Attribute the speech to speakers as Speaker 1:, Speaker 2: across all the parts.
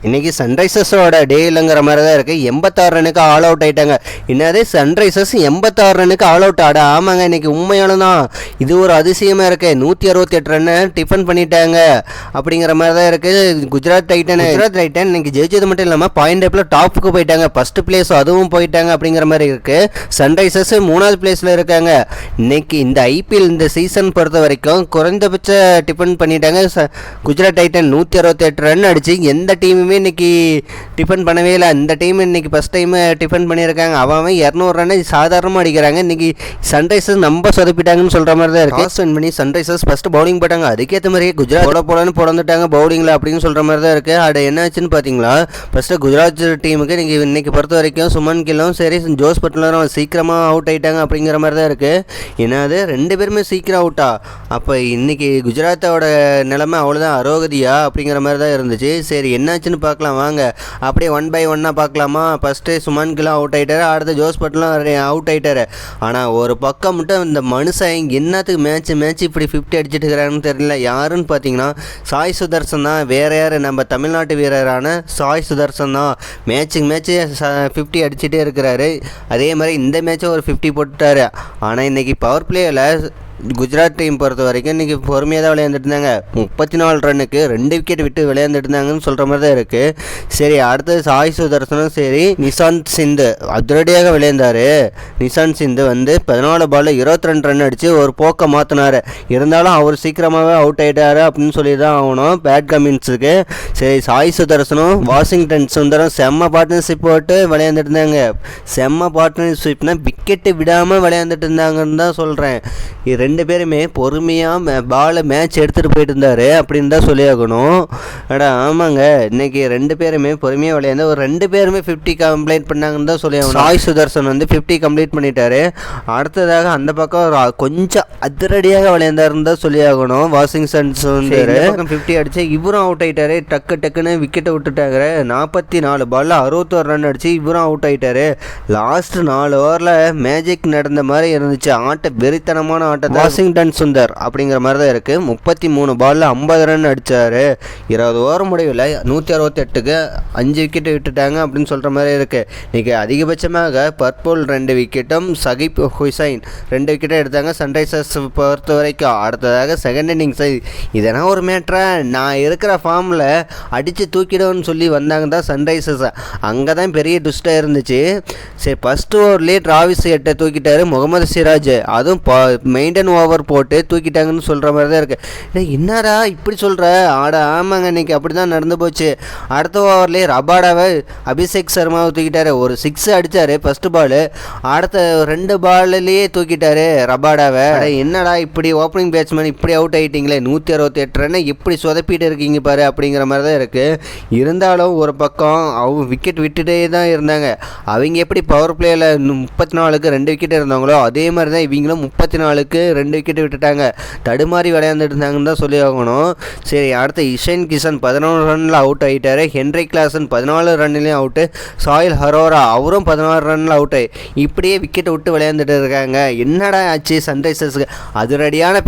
Speaker 1: இன்றைக்கி சன்ரைசர்ஸோட டே இல்லைங்கிற மாதிரி தான் இருக்குது. 86 ரனுக்கு ஆல் அவுட் ஆகிட்டாங்க. என்னது சன்ரைசர்ஸ் 86 ரனுக்கு ஆல் அவுட் ஆட? ஆமாங்க, இன்றைக்கி உண்மையான தான். இது ஒரு அதிசயமாக இருக்குது. 168 ரன்னு டிஃபன் பண்ணிட்டாங்க அப்படிங்கிற மாதிரி தான் இருக்குது. குஜராத் டைட்டன் இன்றைக்கி ஜெயிச்சது மட்டும் இல்லாமல் பாயிண்ட் டேப்பில் டாப்புக்கு போயிட்டாங்க. ஃபஸ்ட்டு பிளேஸ் அதுவும் போயிட்டாங்க அப்படிங்கிற மாதிரி இருக்குது. சன்ரைசர்ஸ் 3வது பிளேஸில் இருக்காங்க. இன்றைக்கி இந்த ஐபிஎல் இந்த சீசன் பொறுத்த வரைக்கும் குறைந்தபட்ச டிஃபன் பண்ணிட்டாங்க. குஜராத் டைட்டன் 168 ரன் அடித்து எந்த டீமுமே இன்னைக்கு டிஃபன் பண்ணவே இல்லை. இந்த டீம் இன்னைக்கு ஃபஸ்ட் டைம் டிஃபன் பண்ணியிருக்காங்க. அவன் 200 ரன் சாதாரணமாக அடிக்கிறாங்க. இன்னைக்கு சன்ரைசர்ஸ் நம்ம சொதப்பிட்டாங்கன்னு சொல்கிற மாதிரி தான் இருக்குது. டாஸ் வின் பண்ணி சன்ரைசர்ஸ் ஃபஸ்ட்டு பவுலிங் போட்டாங்க. அதுக்கேற்ற மாதிரியே குஜராத் போலன்னு பிறந்துட்டாங்க பவுலிங்கில் அப்படின்னு சொல்கிற மாதிரி தான் இருக்குது. அது என்ன ஆச்சுன்னு பார்த்தீங்களா, ஃபஸ்ட்டு குஜராத் டீமுக்கு இன்னைக்கு பொறுத்த வரைக்கும் சுமன் கில்லும் சரி ஜோஸ் பட்லரும் சீக்கிரமாக அவுட் ஆகிட்டாங்க அப்படிங்கிற மாதிரி தான் இருக்குது. என்னது 2 பேருமே சீக்கிரம் அவுட்டா? அப்போ இன்னைக்கு குஜராத்தோட நிலைமை அவ்வளோதான் அரோகதியா அப்படிங்கிற மாதிரி தான் இருந்துச்சு. சரி என்னாச்சுன்னு பார்க்கலாம் வாங்க. அப்படியே 1 by 1 பார்க்கலாமா. ஃபஸ்ட்டு சுமன் கில்லாம் அவுட் ஆகிட்டாரு, அடுத்து ஜோஸ் பட்லும் அவுட் ஆகிட்டாரு. ஆனால் ஒரு பக்கம் மட்டும் இந்த மனுஷன் என்னத்துக்கு மேட்ச் இப்படி 50 அடிச்சுட்டு இருக்கிறான்னு தெரியல. யாருன்னு பார்த்தீங்கன்னா சாய் சுதர்சன் தான். வேறு யார்? நம்ம தமிழ்நாட்டு வீரரான சாய் சுதர்சன் தான். மேட்ச்சு 50 அடிச்சுட்டே இருக்கிறாரு. அதே மாதிரி இந்த மேட்சும் ஒரு 50 போட்டுட்டாரு. ஆனால் இன்றைக்கி பவர் பிளேயில் குஜராத் டீம் பொறுத்த வரைக்கும் இன்றைக்கி பொறுமையாக தான் விளையாண்டுட்டு இருந்தாங்க. 34 ரன்னுக்கு 2 விக்கெட் விட்டு விளையாண்டுட்டு இருந்தாங்கன்னு சொல்கிற மாதிரி தான் இருக்குது. சரி அடுத்தது சாய் சுதர்சனும் சரி நிஷாந்த் சிந்து அதிரடியாக விளையாண்டார். நிஷாந்த் சிந்து 14 பாலில் 22 ரன் அடித்து ஒரு போக்கை மாற்றினார். இருந்தாலும் அவர் சீக்கிரமாகவே அவுட் ஆகிட்டார் அப்படின்னு சொல்லி தான் ஆகணும் பேட் கமின்ஸுக்கு. சரி சாய் சுதர்சனும் வாஷிங்டன் சுந்தரம் செம்ம பார்ட்னர்ஷிப் போட்டு விளையாண்டுட்டு இருந்தாங்க. செம்ம பார்ட்னர்ஷிப்னா விக்கெட்டு விடாமல் விளையாண்டுட்டு இருந்தாங்கன்னு தான் சொல்கிறேன். 2 பேருமே பொறுமையாக பாலை மேட்ச் எடுத்துகிட்டு போயிட்டு இருந்தார் அப்படின்னு தான் சொல்லி ஆகணும். ஆமாங்க, இன்றைக்கி 2 பேருமே பொறுமையாக விளையாண்டு ஒரு 2 பேருமே 50 கம்ப்ளீட் பண்ணாங்கன்னு தான் சொல்லி ஆகணும். சாய் சுதர்சன் 50 கம்ப்ளீட் பண்ணிட்டாரு. அடுத்ததாக அந்த பக்கம் கொஞ்சம் அதிரடியாக விளையாண்டாருன்னு தான் சொல்லி ஆகணும். வாஷிங்டன் சுந்தர் 50 அடிச்சு இவரும் அவுட் ஆகிட்டாரு. டக்குன்னு விக்கெட்டை விட்டுட்டாங்க. 44 பாலில் 61 ரன் அடிச்சு இவரும் அவுட் ஆகிட்டாரு. லாஸ்ட் 4 ஓவரில் மேஜிக் நடந்த மாதிரி இருந்துச்சு. வெறித்தனமான ஆட்டத்தை வாஷிங்டன் சுந்தர் அப்படிங்கிற மாதிரி தான் இருக்குது. 33 பாலில் 50 ரன் அடித்தார். 20 ஓவர் முடிவில் 168க்கு 5 விக்கெட்டு விட்டுட்டாங்க அப்படின்னு சொல்கிற மாதிரி இருக்குது. இன்றைக்கி அதிகபட்சமாக பர்புல் 2 விக்கெட்டும் சகிப் ஹுசைன் 2 விக்கெட்டை எடுத்தாங்க சன்ரைசர்ஸ் பொறுத்த வரைக்கும். அடுத்ததாக செகண்ட் இன்னிங்ஸ் இதெல்லாம் ஒரு மேட்ரா, நான் இருக்கிற ஃபார்மில் அடித்து தூக்கிடுவோன்னு சொல்லி வந்தாங்க தான் சன்ரைசர்ஸ். அங்கே தான் பெரிய ட்விஸ்ட்டாக இருந்துச்சு. சரி ஃபஸ்ட்டு ஓவர்லேயே டிராவிஸ் ஹெட்டை தூக்கிட்டாரு முகமது சிராஜ். அதுவும் மெயின்டைன் ஓவர் போட்டு தூக்கிட்டாங்கன்னு சொல்கிற மாதிரி தான் இருக்குது. என்னடா இப்படி சொல்கிற? ஆமாங்க இன்றைக்கி அப்படி தான் நடந்து போச்சு. அடுத்த ஓவர்லேயே ரபாடாவை அபிஷேக் சர்மாவை தூக்கிட்டாரு. ஒரு 6 அடித்தார் ஃபஸ்ட்டு பால். அடுத்த 2 பால்லையே தூக்கிட்டாரு ரபாடாவை. என்னடா இப்படி ஓப்பனிங் பேட்ஸ்மேன் இப்படி அவுட் ஆகிட்டீங்களே, 168 ரன்னை எப்படி சொதப்பிட்டு இருக்கீங்க பாரு அப்படிங்கிற மாதிரி தான் இருக்குது. இருந்தாலும் ஒரு பக்கம் அவங்க விக்கெட் விட்டுட்டே தான் இருந்தாங்க. அவங்க எப்படி பவர் பிளேயில் 34க்கு 2 விக்கெட் இருந்தாங்களோ அதே மாதிரி தான் இவங்களும் 34க்கு 2 விக்கெட்டு விட்டுட்டாங்க. தடுமாறி விளையாண்டுட்டு இருந்தாங்கன்னு தான் சொல்லி ஆகணும். சரி அடுத்து இஷான் கிஷன் 11 ரனில் அவுட் ஆகிட்டார். ஹென்ரி கிளாசன் 14 ரன்னிலையும் அவுட்டு. சாயில் ஹரோரா அவரும் 16 ரனில் அவுட்டு. இப்படியே விக்கெட்டை விட்டு விளையாண்டுட்டு இருக்காங்க. என்னடா ஆச்சு சன்ரைசர்ஸுக்கு? அதிரடியான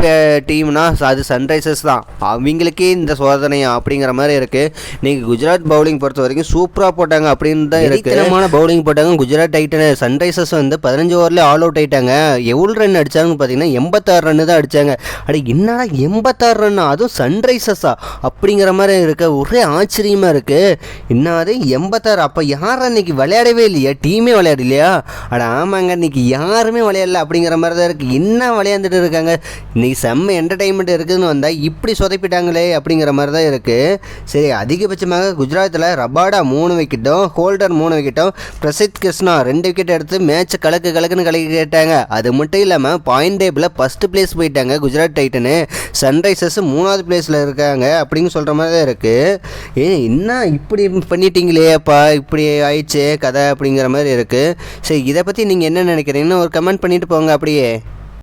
Speaker 1: டீம்னா அது சன்ரைசர்ஸ் தான். அவங்களுக்கே இந்த சோதனையா அப்படிங்கிற மாதிரி இருக்குது. இன்றைக்கி குஜராத் பவுலிங் பொறுத்த வரைக்கும் சூப்பராக போட்டாங்க அப்படின்னு தான் இருக்குது. பவுலிங் போட்டாங்க குஜராத் டைட்டன். சன்ரைசர்ஸ் 15 ஓவரில் ஆல் அவுட் ஆகிட்டாங்க. எவ்வளோ ரன் அடித்தாங்கன்னு பார்த்தீங்கன்னா 86 ரன்னு தான் அடித்தாங்க. என்னடா 86 ரன்னா, அதுவும் சன்ரைசர்ஸா அப்படிங்கிற மாதிரி இருக்க ஒரே ஆச்சரியமாக இருக்குது. என்னது 86? அப்போ யாரும் இன்னைக்கு விளையாடவே இல்லையா? டீமே விளையாடலையா? ஆமாங்க இன்னைக்கு யாருமே விளையாடல அப்படிங்கிற மாதிரி தான் இருக்குது. என்ன விளையாண்டுட்டு இருக்காங்க? இன்னைக்கு செம்ம என்டர்டைன்மெண்ட் இருக்குதுன்னு வந்தால் இப்படி சொதப்பிட்டாங்களே அப்படிங்கிற மாதிரி தான் இருக்குது. சரி அதிகபட்சமாக குஜராத்தில் ரபாடா 3 விக்கெட்டும் ஹோல்டர் 3 விக்கெட்டும் பிரசித் கிருஷ்ணா 2 விக்கெட் எடுத்து மேட்ச் கலக்குன்னு கலக்கி கேட்டாங்க. அது மட்டும் இல்லாமல் பாயிண்ட் டேபிளில் ஃபஸ்ட்டு பிளேஸ் போயிட்டாங்க குஜராத் டைட்டனு. சன்ரைசர்ஸ் 3வது பிளேஸில் இருக்காங்க அப்படின்னு சொல்கிற மாதிரி தான் இருக்குது. என்ன இப்படி பண்ணிட்டீங்களே அப்பா, இப்படி ஆயிடுச்சு கதை அப்படிங்கிற மாதிரி இருக்குது. சரி இதை பற்றி நீங்கள் என்ன நினைக்கிறீங்கன்னு ஒரு கமெண்ட் பண்ணிட்டு போங்க அப்படியே.